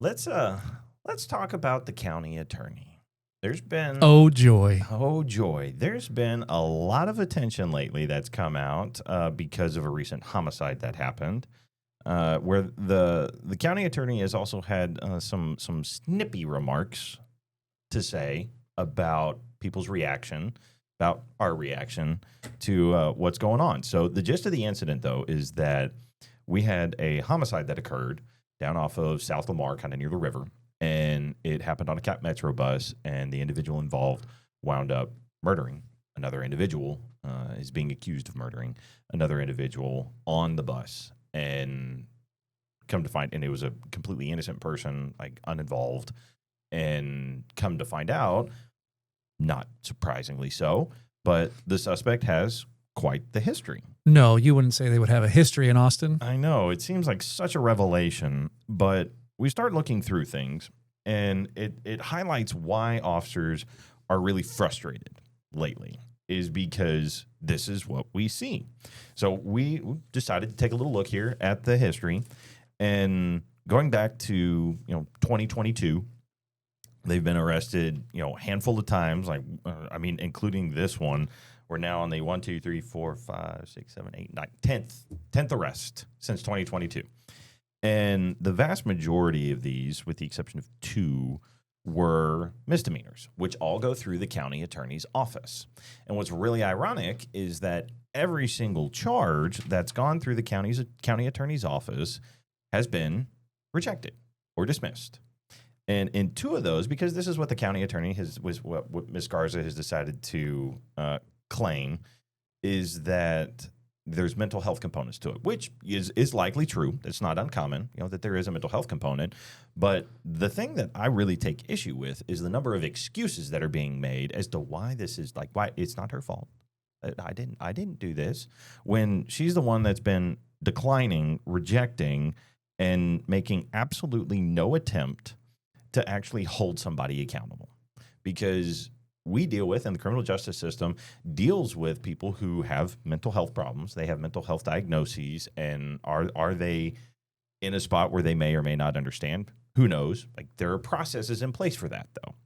Let's talk about the county attorney. There's been Oh, joy. oh joy. There's been a lot of attention lately that's come out because of a recent homicide that happened, where the county attorney has also had some snippy remarks to say about people's reaction, about our reaction to what's going on. So the gist of the incident, though, is that we had a homicide that occurred down off of South Lamar, kind of near the river, and it happened on a Cap Metro bus, and the individual involved wound up murdering another individual, is being accused of murdering another individual on the bus, and come to find, and it was a completely innocent person, like uninvolved, and come to find out, not surprisingly so, but the suspect has quite the history. No, you wouldn't say they would have a history in Austin. I know, it seems like such a revelation, but we start looking through things, and it highlights why officers are really frustrated lately, is because this is what we see. So we decided to take a little look here at the history, and going back to 2022, they've been arrested a handful of times, including this one. We're now on the 1, 2, 3, 4, 5, 6, 7, 8, 9, 10th arrest since 2022. And the vast majority of these, with the exception of 2, were misdemeanors, which all go through the county attorney's office. And what's really ironic is that every single charge that's gone through the county attorney's office has been rejected or dismissed. And in 2 of those, because this is what the county attorney what Ms. Garza has decided to claim, is that there's mental health components to it, which is likely true. It's not uncommon, that there is a mental health component. But the thing that I really take issue with is the number of excuses that are being made as to why this is why it's not her fault. I didn't do this, when she's the one that's been declining, rejecting, and making absolutely no attempt to actually hold somebody accountable. Because we deal with, and the criminal justice system deals with, people who have mental health problems. They have mental health diagnoses, and are they in a spot where they may or may not understand? Who knows? There are processes in place for that, though.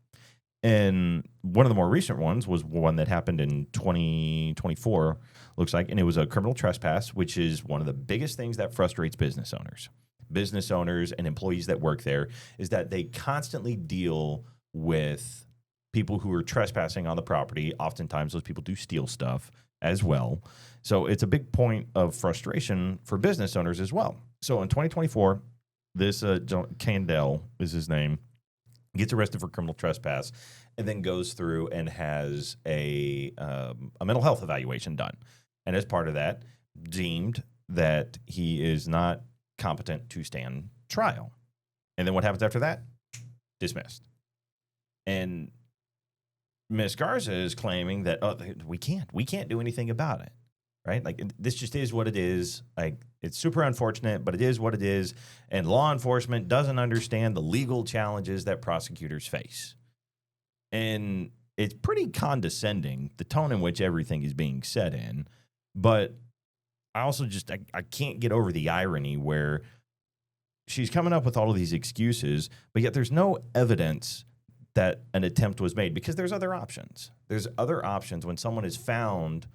And one of the more recent ones was one that happened in 2024, looks like, and it was a criminal trespass, which is one of the biggest things that frustrates business owners and employees that work there, is that they constantly deal with people who are trespassing on the property. Oftentimes those people do steal stuff as well. So it's a big point of frustration for business owners as well. So in 2024, this Candell is his name, gets arrested for criminal trespass, and then goes through and has a mental health evaluation done. And as part of that, deemed that he is not competent to stand trial. And then what happens after that? Dismissed. And Ms. Garza is claiming that we can't do anything about it, right? This just is what it is. It's super unfortunate, but it is what it is. And law enforcement doesn't understand the legal challenges that prosecutors face. And it's pretty condescending, the tone in which everything is being said in. But I also I can't get over the irony where she's coming up with all of these excuses, but yet there's no evidence that an attempt was made, because there's other options. There's other options when someone is found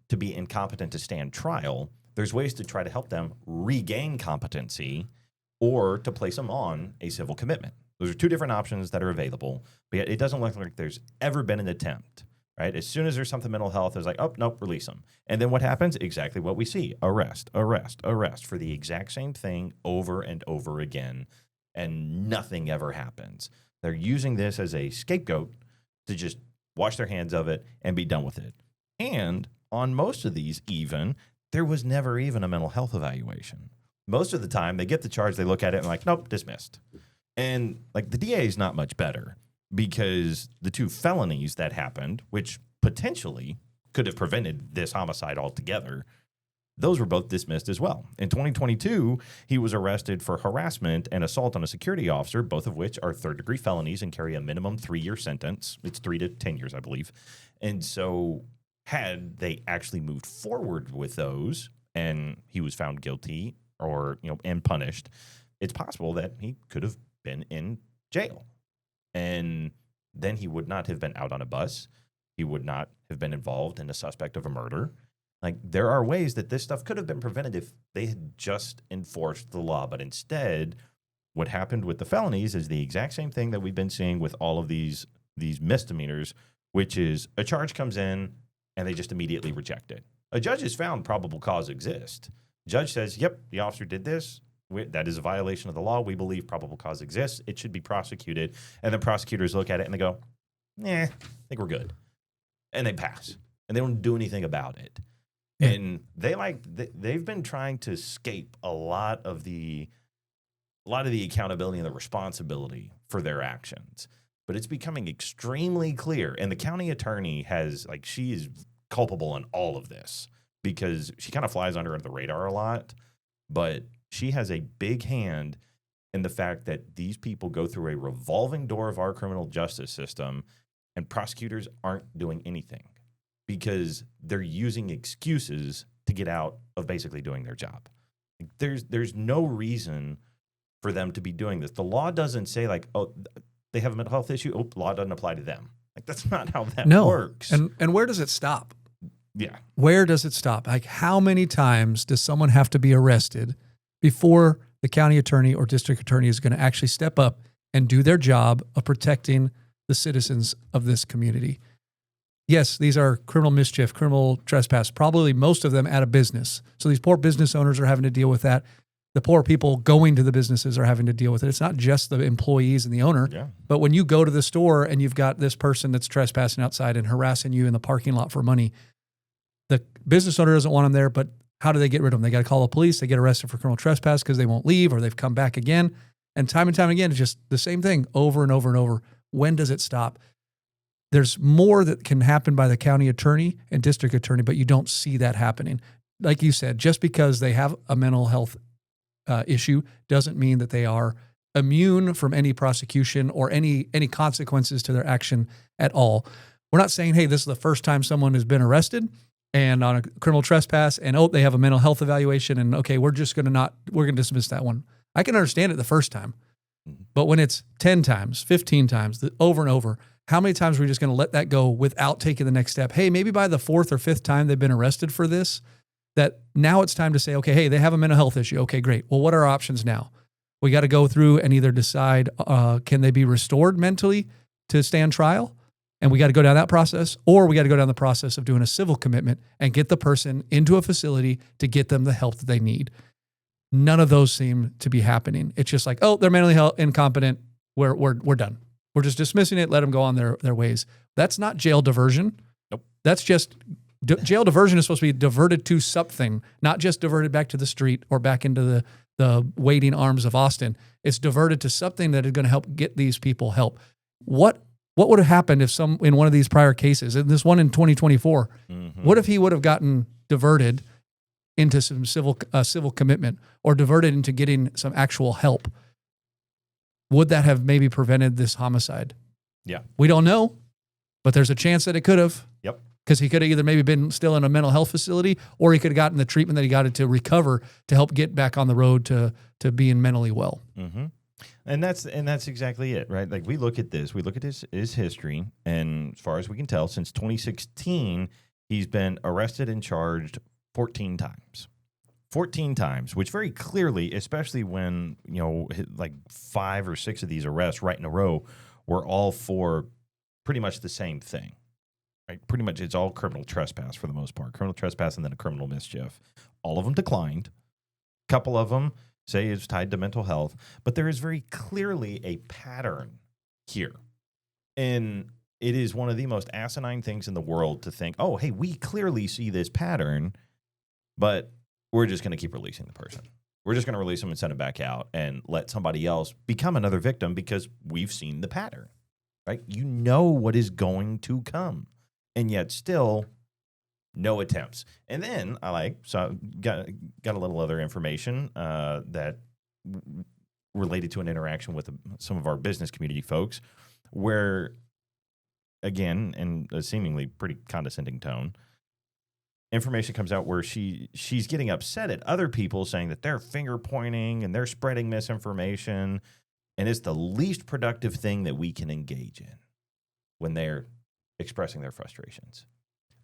to be incompetent to stand trial. There's ways to try to help them regain competency, or to place them on a civil commitment. Those are 2 different options that are available, but yet it doesn't look like there's ever been an attempt, right? As soon as there's something mental health, it's like, oh, nope, release them. And then what happens? Exactly what we see. Arrest for the exact same thing over and over again, and nothing ever happens. They're using this as a scapegoat to just wash their hands of it and be done with it. And on most of these, even, there was never even a mental health evaluation. Most of the time, they get the charge, they look at it, and nope, dismissed. And the DA is not much better, because the 2 felonies that happened, which potentially could have prevented this homicide altogether, those were both dismissed as well. In 2022, he was arrested for harassment and assault on a security officer, both of which are 3rd-degree felonies and carry a minimum 3-year sentence. It's 3 to 10 years, I believe. And so had they actually moved forward with those and he was found guilty and punished, it's possible that he could have been in jail. And then he would not have been out on a bus. He would not have been involved in a suspect of a murder. Like, there are ways that this stuff could have been prevented if they had just enforced the law. But instead, what happened with the felonies is the exact same thing that we've been seeing with all of these misdemeanors, which is a charge comes in and they just immediately reject it. A judge has found probable cause exists. Judge says, yep, the officer did this. That is a violation of the law. We believe probable cause exists. It should be prosecuted. And then prosecutors look at it and they go, I think we're good. And they pass. And they don't do anything about it. Yeah. And they've been trying to escape a lot of the accountability and the responsibility for their actions. But it's becoming extremely clear. And the county attorney she is culpable in all of this because she kind of flies under the radar a lot. But she has a big hand in the fact that these people go through a revolving door of our criminal justice system and prosecutors aren't doing anything because they're using excuses to get out of basically doing their job. There's no reason for them to be doing this. The law doesn't say they have a mental health issue. Oh, law doesn't apply to them. That's not how that works. And where does it stop? Yeah. Where does it stop? Like, how many times does someone have to be arrested before the county attorney or district attorney is going to actually step up and do their job of protecting the citizens of this community? Yes, these are criminal mischief, criminal trespass, probably most of them out of business. So these poor business owners are having to deal with that. The poor people going to the businesses are having to deal with it. It's not just the employees and the owner, but when you go to the store and you've got this person that's trespassing outside and harassing you in the parking lot for money, the business owner doesn't want them there, but how do they get rid of them? They got to call the police. They get arrested for criminal trespass because they won't leave or they've come back again. And time again, it's just the same thing over and over and over. When does it stop? There's more that can happen by the county attorney and district attorney, but you don't see that happening. Like you said, just because they have a mental health issue doesn't mean that they are immune from any prosecution or any consequences to their action at all. We're not saying, hey, this is the first time someone has been arrested and on a criminal trespass and, they have a mental health evaluation and, okay, we're going to dismiss that one. I can understand it the first time, but when it's 10 times, 15 times, over and over, how many times are we just going to let that go without taking the next step? Hey, maybe by the fourth or fifth time they've been arrested for this, that now it's time to say, okay, hey, they have a mental health issue. Okay, great. Well, what are our options now? We got to go through and either decide, can they be restored mentally to stand trial? And we got to go down that process, or we got to go down the process of doing a civil commitment and get the person into a facility to get them the help that they need. None of those seem to be happening. It's just like, they're mentally incompetent. We're done. We're just dismissing it. Let them go on their ways. That's not jail diversion. Nope. That's just jail diversion is supposed to be diverted to something, not just diverted back to the street or back into the waiting arms of Austin. It's diverted to something that is going to help get these people help. What would have happened if in one of these prior cases, and this one in 2024, what if he would have gotten diverted into some civil commitment or diverted into getting some actual help? Would that have maybe prevented this homicide? Yeah. We don't know, but there's a chance that it could have. Yep. Because he could have either maybe been still in a mental health facility or he could have gotten the treatment that he got to recover to help get back on the road to being mentally well. Mm-hmm. And that's exactly it, right? Like, we look at his history, and as far as we can tell, since 2016, he's been arrested and charged 14 times. 14 times, which very clearly, especially when, like 5 or 6 of these arrests right in a row were all for pretty much the same thing, right? Pretty much it's all criminal trespass for the most part. Criminal trespass and then a criminal mischief. All of them declined. A couple of them say it's tied to mental health, but there is very clearly a pattern here. And it is one of the most asinine things in the world to think, oh, hey, we clearly see this pattern, but we're just going to keep releasing the person. We're just going to release them and send them back out and let somebody else become another victim because we've seen the pattern, right? You know what is going to come, and yet still no attempts. And then so got a little other information that related to an interaction with some of our business community folks where, again, in a seemingly pretty condescending tone, information comes out where she's getting upset at other people saying that they're finger pointing and they're spreading misinformation. And it's the least productive thing that we can engage in when they're expressing their frustrations.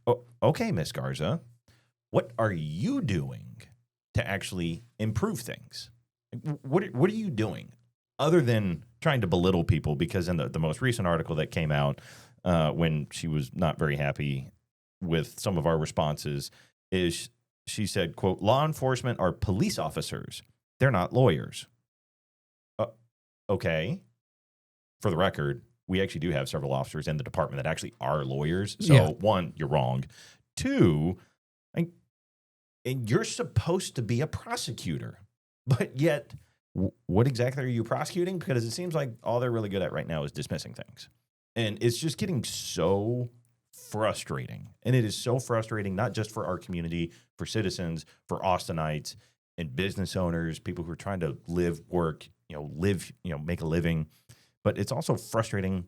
Oh, okay, Ms. Garza, what are you doing to actually improve things? What are you doing other than trying to belittle people? Because in the most recent article that came out when she was not very happy with some of our responses is she said, quote, law enforcement are police officers. They're not lawyers. Okay. For the record, we actually do have several officers in the department that actually are lawyers. So, one, you're wrong. Two, and you're supposed to be a prosecutor, but yet what exactly are you prosecuting? Because it seems like all they're really good at right now is dismissing things. And it's just getting so frustrating. And it is so frustrating, not just for our community, for citizens, for Austinites and business owners, people who are trying to live, work, make a living. But it's also frustrating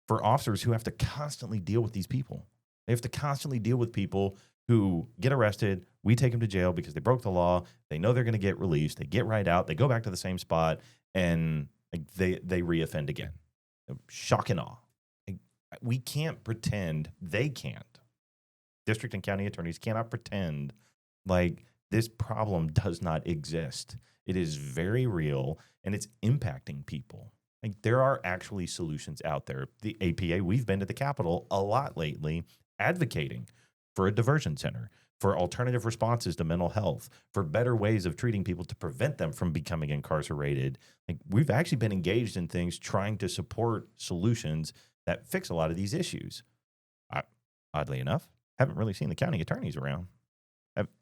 for officers who have to constantly deal with these people. They have to constantly deal with people who get arrested. We take them to jail because they broke the law. They know they're going to get released. They get right out. They go back to the same spot, and they reoffend again. Shock and awe. We can't pretend. They can't. District and county attorneys cannot pretend like this problem does not exist. It is very real, and it's impacting people. Like, there are actually solutions out there. The APA, we've been to the Capitol a lot lately advocating for a diversion center, for alternative responses to mental health, for better ways of treating people to prevent them from becoming incarcerated. Like, we've actually been engaged in things trying to support solutions that fix a lot of these issues. Oddly enough, haven't really seen the county attorneys around.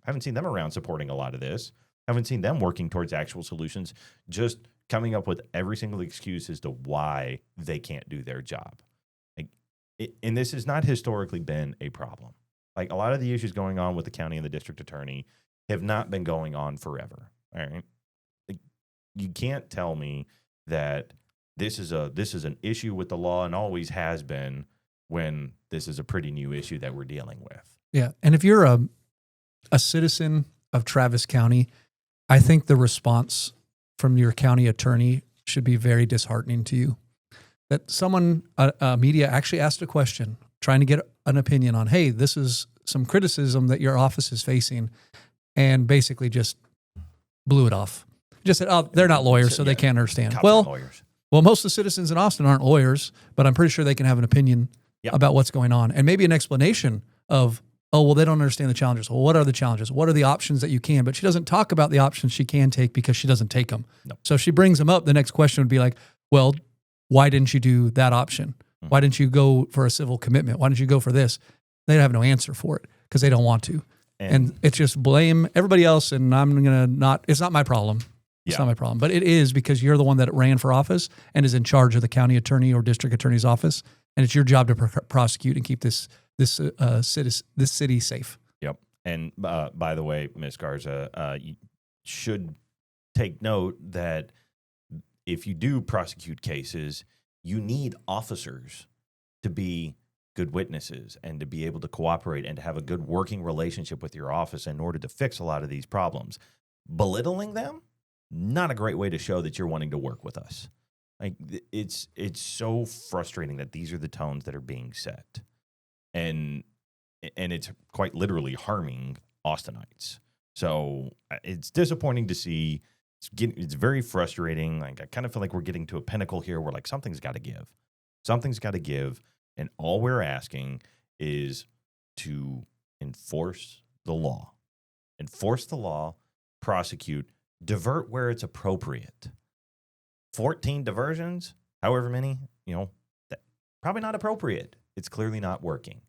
Haven't seen them around supporting a lot of this. Haven't seen them working towards actual solutions, just coming up with every single excuse as to why they can't do their job. And this has not historically been a problem. Like, a lot of the issues going on with the county and the district attorney have not been going on forever. All right. Like, you can't tell me that this is an issue with the law and always has been, when this is a pretty new issue that we're dealing with. Yeah. And if you're a citizen of Travis County, I think the response from your county attorney should be very disheartening to you. That someone, media actually asked a question, trying to get an opinion on, hey, this is some criticism that your office is facing, and basically just blew it off. Just said, oh, they're not lawyers, so they can't understand. Well, most of the citizens in Austin aren't lawyers, but I'm pretty sure they can have an opinion about what's going on, and maybe an explanation of, oh, well, they don't understand the challenges. Well, what are the challenges? What are the options that you can? But she doesn't talk about the options she can take because she doesn't take them. No. So if she brings them up, the next question would be like, well, why didn't you do that option? Why didn't you go for a civil commitment? Why didn't you go for this? They have no answer for it because they don't want to. And it's just blame everybody else, and I'm going to it's not my problem. It's not my problem. But it is, because you're the one that ran for office and is in charge of the county attorney or district attorney's office, and it's your job to prosecute and keep this city safe. Yep. And by the way, Ms. Garza, you should take note that if you do prosecute cases, you need officers to be good witnesses and to be able to cooperate and to have a good working relationship with your office in order to fix a lot of these problems. Belittling them, not a great way to show that you're wanting to work with us. Like, it's so frustrating that these are the tones that are being set. And it's quite literally harming Austinites. So it's disappointing to see. It's very frustrating. Like, I kind of feel like we're getting to a pinnacle here where, like, something's got to give. Something's got to give. And all we're asking is to enforce the law. Enforce the law, prosecute, divert where it's appropriate. 14 diversions, however many, probably not appropriate. It's clearly not working.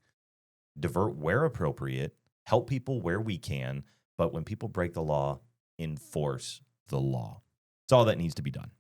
Divert where appropriate, help people where we can, but when people break the law, enforce the law. It's all that needs to be done.